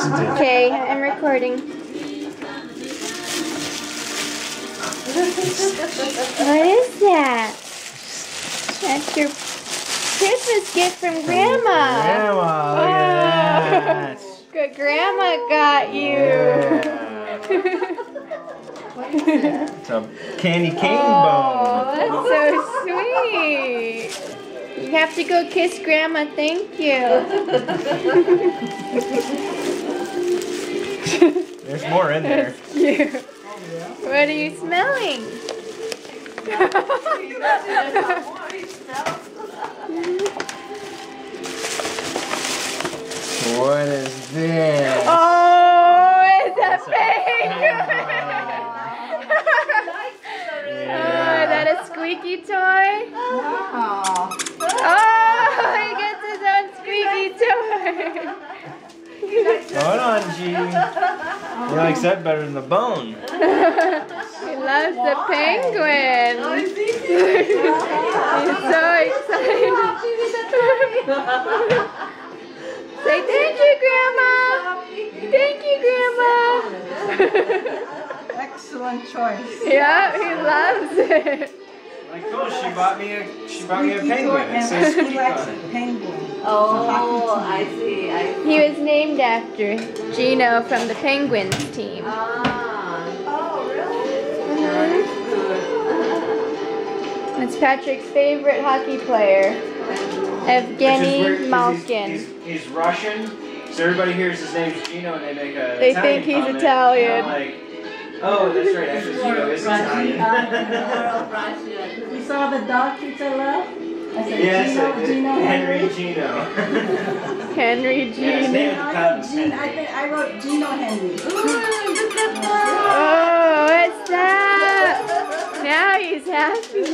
Okay, I'm recording. What is that? That's your Christmas gift from Grandma. Grandma, look at that. Good, Grandma got you. Yeah. It's a candy cane Oh, bone. that's so sweet. You have to go kiss Grandma. Thank you. There's more in there. That's cute. What are you smelling? What is this? Oh, it's a penguin. Yeah. Oh, is that a squeaky toy? Wow. Oh, he gets his own squeaky toy. Hold on, G. He likes that better than the bone. He loves the penguin. He's so excited. Say thank you, Grandma. Thank you, Grandma. Excellent choice. Yeah, he loves it. Like, cool, she bought me a penguin. It says He squeak likes on it. penguin. Oh, I see. He was named after Gino from the Penguins team. Oh, really? It's Patrick's favorite hockey player, Evgeny Malkin. He's Russian, so everybody hears his name's Gino and they make a They Italian think he's comment, Italian. and I'm like, oh, that's right, actually Gino is Italian. You saw the dog pizza love? I said, Yes, Gino, Henry Gino. Henry Yeah, his Gino. name is Cubs, I wrote Gino Henry. Oh, what's that? Now he's happy.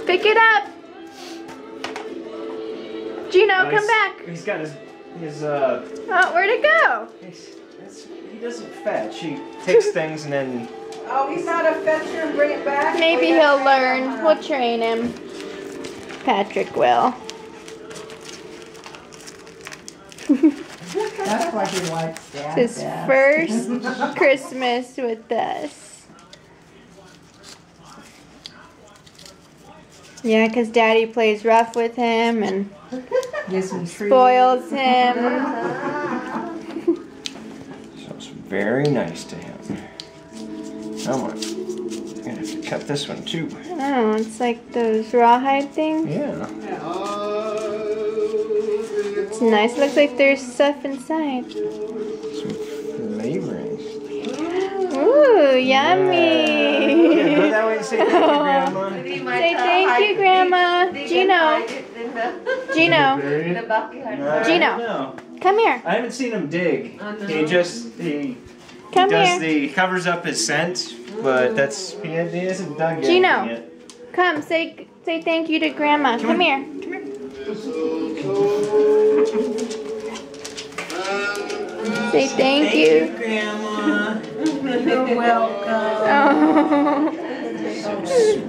Pick it up. Gino, come back. He's got his Oh, where'd it go? he doesn't fetch. He takes things and then. Oh, he's not a fetcher and bring it back? Maybe he'll learn. We'll train him. Patrick will. That's why he likes that. His first Christmas with us. Yeah, because Daddy plays rough with him and Gives him treats. spoils him. So it's very nice to him. Come on. I'm gonna have to cut this one too. Oh, it's like those rawhide things. Yeah. It's nice. Looks like there's stuff inside. Some flavorings. Ooh, yummy. Yeah, go that way and say thank you, Grandma. Say thank you, Grandma. Gino. Gino. Gino. No. Come here. I haven't seen him dig. He Come does here. he covers up his scent, but he hasn't dug Gino. anything yet. Come, say thank you to Grandma. Come here. Say thank you. Grandma. You're welcome. Oh. So sweet.